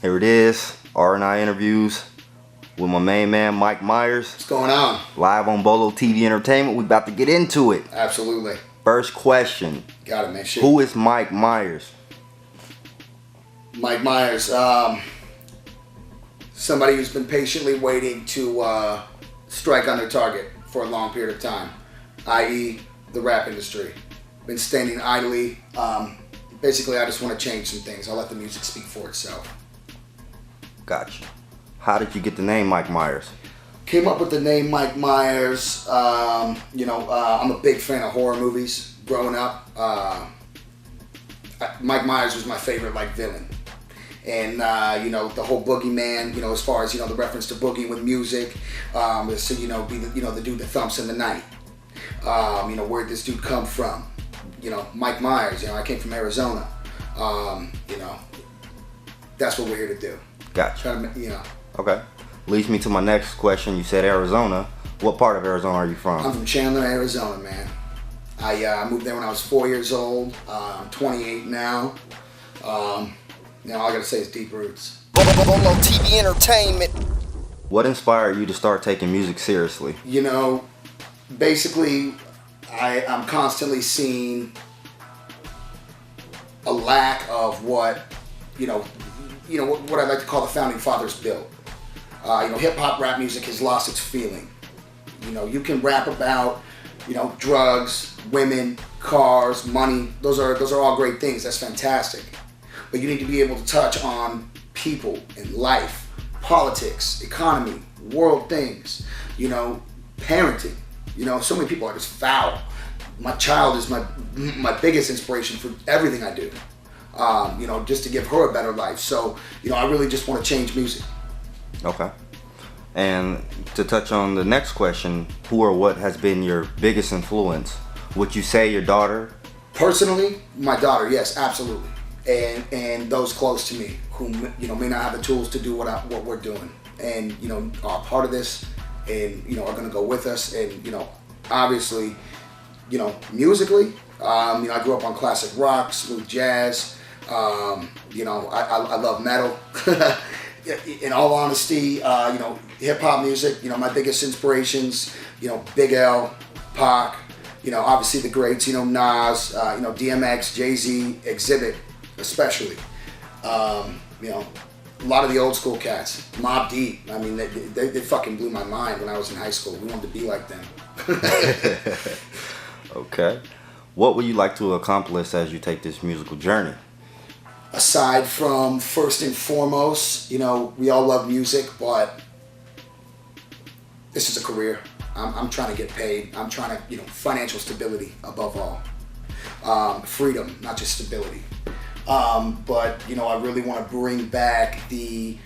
Here it is, RNI interviews with my main man, Mike Myers. What's going on? Live on BolowTv Entertainment. We about to get into it. Absolutely. First question. Got it, man. Shit. Who is Mike Myers? Mike Myers, somebody who's been patiently waiting to strike on their target for a long period of time, i.e. the rap industry. Been standing idly. Basically, I just want to change some things. I'll let the music speak for itself. Gotcha. How did you get the name Mike Myers? Came up with the name Mike Myers. I'm a big fan of horror movies. Growing up, Mike Myers was my favorite villain. And the whole boogeyman, as far as the reference to boogie with music, is to be the dude that thumps in the night. Where'd this dude come from? Mike Myers. I came from Arizona. That's what we're here to do. Gotcha. Okay. Leads me to my next question. You said Arizona. What part of Arizona are you from? I'm from Chandler, Arizona, man. I moved there when I was 4 years old. I'm 28 now. All I gotta say is deep roots. BolowTv Entertainment. What inspired you to start taking music seriously? Basically, I'm constantly seeing a lack of what I like to call the founding fathers built. Hip hop rap music has lost its feeling. You can rap about drugs, women, cars, money. Those are all great things. That's fantastic. But you need to be able to touch on people and life, politics, economy, world things, parenting. So many people are just foul. My child is my biggest inspiration for everything I do. Just to give her a better life. So, I really just want to change music. Okay. And to touch on the next question, who or what has been your biggest influence? Would you say your daughter? Personally, my daughter, yes, absolutely. And those close to me who may not have the tools to do what we're doing, and are part of this, and are going to go with us, and obviously, musically, I grew up on classic rock, smooth jazz. I love metal. In all honesty, hip hop music. My biggest inspirations. Big L, Pac. Obviously the greats. Nas. DMX, Jay-Z, Exhibit, especially. A lot of the old school cats. Mobb Deep. I mean, they fucking blew my mind when I was in high school. We wanted to be like them. Okay. What would you like to accomplish as you take this musical journey? Aside from, first and foremost, we all love music, but this is a career. I'm trying to get paid. I'm trying to, financial stability above all. Freedom, not just stability. But I really want to bring back the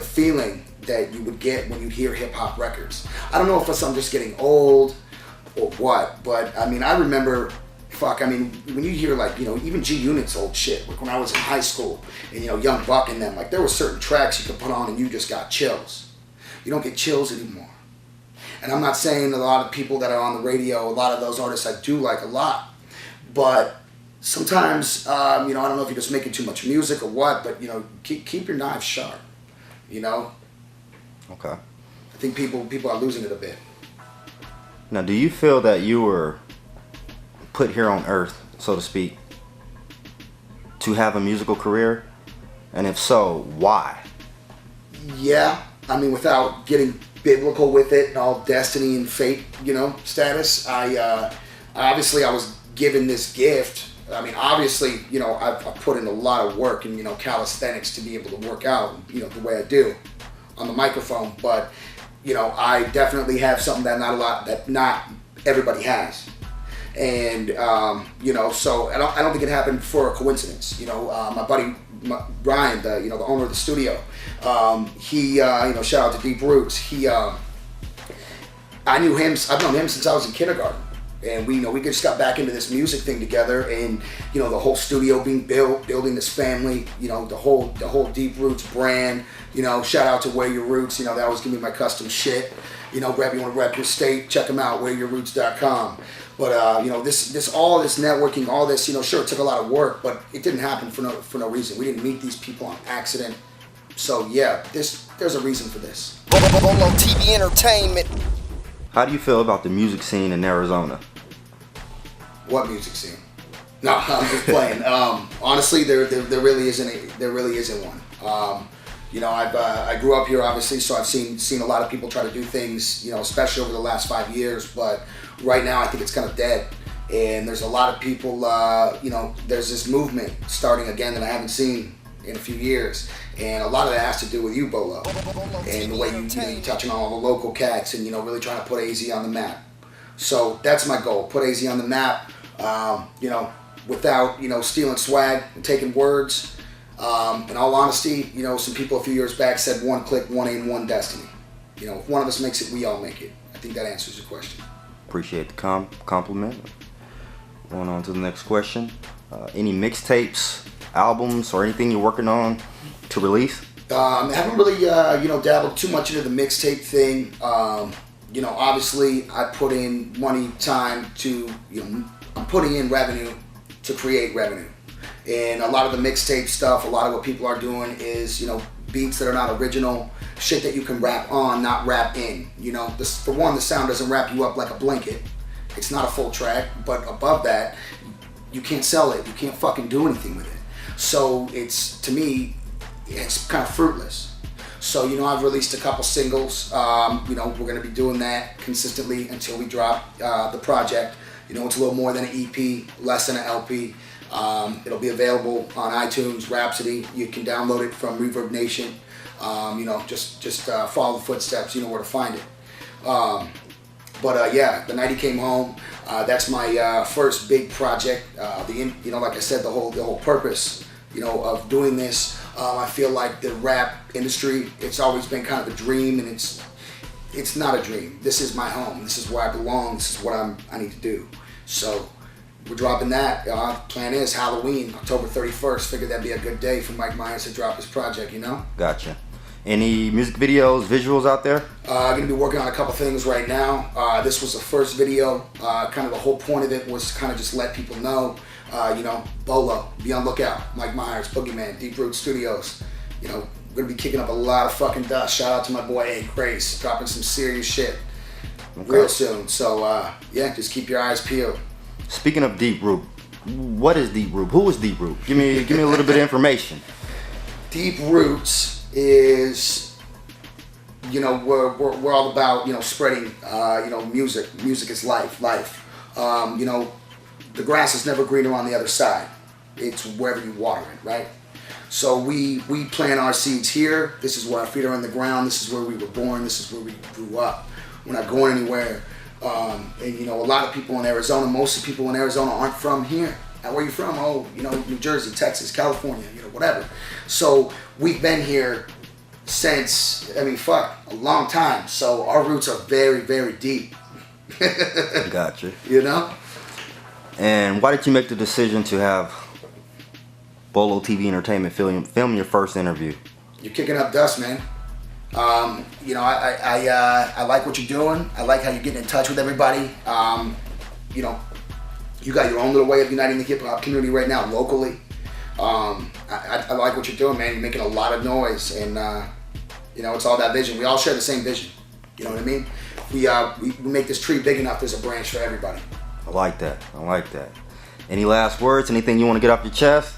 feeling that you would get when you hear hip hop records. I don't know if I'm just getting old or what, but I remember, when you hear even G Unit's old shit, when I was in high school, and Young Buck and them, there were certain tracks you could put on and you just got chills. You don't get chills anymore. And I'm not saying a lot of people that are on the radio, a lot of those artists I do like a lot, but sometimes, I don't know if you're just making too much music or what, but keep your knives sharp, Okay. I think people are losing it a bit. Now, do you feel that you were put here on earth, so to speak, to have a musical career? And if so, why? Yeah, without getting biblical with it and all destiny and fate, status, I was given this gift. Obviously, I've put in a lot of work in, calisthenics to be able to work out, the way I do on the microphone, but I definitely have something that not everybody has. And so I don't think it happened for a coincidence. My buddy Brian, the owner of the studio, he shout out to Deep Roots. I've known him since I was in kindergarten, and we just got back into this music thing together, and the whole studio being built, building this family, the whole Deep Roots brand. Shout out to Wear Your Roots. That always give me my custom shit. You want to rep your state, check them out, wearyourroots.com. But all this networking, all this, sure, it took a lot of work, but it didn't happen for no reason. We didn't meet these people on accident. So yeah, there's a reason for this. BolowTv Entertainment. How do you feel about the music scene in Arizona? What music scene? No, I'm just playing. Honestly, there really isn't one. You know, I grew up here, obviously, so I've seen a lot of people try to do things, you know, especially over the last 5 years. But right now, I think it's kind of dead. And there's a lot of people, you know, there's this movement starting again that I haven't seen in a few years. And a lot of that has to do with you, Bolow. And the way you're touching on all the local cats and, you know, really trying to put AZ on the map. So that's my goal, put AZ on the map, you know, without, you know, stealing swag and taking words. In all honesty, you know, some people a few years back said one click, one aim, one destiny. You know, if one of us makes it, we all make it. I think that answers your question. Appreciate the compliment. Going on to the next question. Any mixtapes, albums, or anything you're working on to release? I haven't really, you know, dabbled too much into the mixtape thing. You know, obviously, I put in money, time to, you know, I'm putting in revenue to create revenue. And a lot of the mixtape stuff, a lot of what people are doing is, you know, beats that are not original, shit that you can rap on, not rap in. You know, this, for one, the sound doesn't wrap you up like a blanket. It's not a full track, but above that, you can't sell it. You can't fucking do anything with it. So it's, to me, it's kind of fruitless. So, you know, I've released a couple singles. You know, we're going to be doing that consistently until we drop the project. You know, it's a little more than an EP, less than an LP. It'll be available on iTunes, Rhapsody. You can download it from Reverb Nation. You know, just follow the footsteps. You know where to find it. Yeah, The Night He Came Home. That's my first big project. You know, like I said, the whole purpose, you know, of doing this. I feel like the rap industry, it's always been kind of a dream, and it's not a dream. This is my home. This is where I belong. This is what I need to do. So we're dropping that. Plan is Halloween, October 31st. Figured that'd be a good day for Mike Myers to drop his project, you know? Gotcha. Any music videos, visuals out there? I'm going to be working on a couple things right now. This was the first video. Kind of the whole point of it was to kind of just let people know, you know, Bolow, be on lookout. Mike Myers, Boogeyman, Deep Root Studios. You know, we're going to be kicking up a lot of fucking dust. Shout out to my boy A. Grace, dropping some serious shit real soon. So, yeah, just keep your eyes peeled. Speaking of Deep Root, what is Deep Root? Who is Deep Root? Give me a little bit of information. Deep Roots is, you know, we're all about, you know, spreading, you know, music. Music is life. You know, the grass is never greener on the other side. It's wherever you water it, right? So we plant our seeds here. This is where our feet are on the ground. This is where we were born. This is where we grew up. We're not going anywhere. And you know, a lot of people in Arizona, most of the people in Arizona aren't from here. Where are you from? Oh, you know, New Jersey, Texas, California, you know, whatever. So we've been here since, I mean, a long time. So our roots are very, very deep. Gotcha. You know? And why did you make the decision to have BolowTv Entertainment film your first interview? You're kicking up dust, man. You know, I like what you're doing. I like how you're getting in touch with everybody. You know, you got your own little way of uniting the hip hop community right now locally. I like what you're doing, man. You're making a lot of noise, and you know, it's all that vision. We all share the same vision. You know what I mean? We make this tree big enough. There's a branch for everybody. I like that. I like that. Any last words? Anything you want to get off your chest?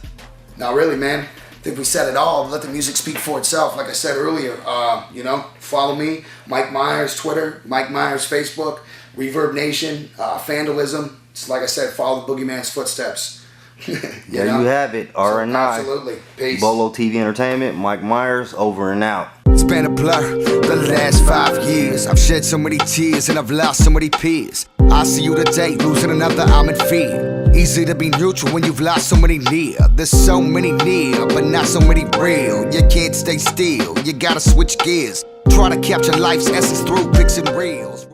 Not really, man. I think we said it all. Let the music speak for itself. Like I said earlier, you know, follow me, Mike Myers, Twitter, Mike Myers, Facebook, Reverb Nation, Vandalism. It's like I said, follow the Boogeyman's footsteps. There you have it, RNI. Absolutely. Peace. BolowTv Entertainment, Mike Myers, over and out. It's been a blur the last 5 years. I've shed so many tears and I've lost so many peers. I see you today, losing another, I'm in fear. Easy to be neutral when you've lost so many near. There's so many near, but not so many real. You can't stay still, you gotta switch gears. Try to capture life's essence through pics and reels.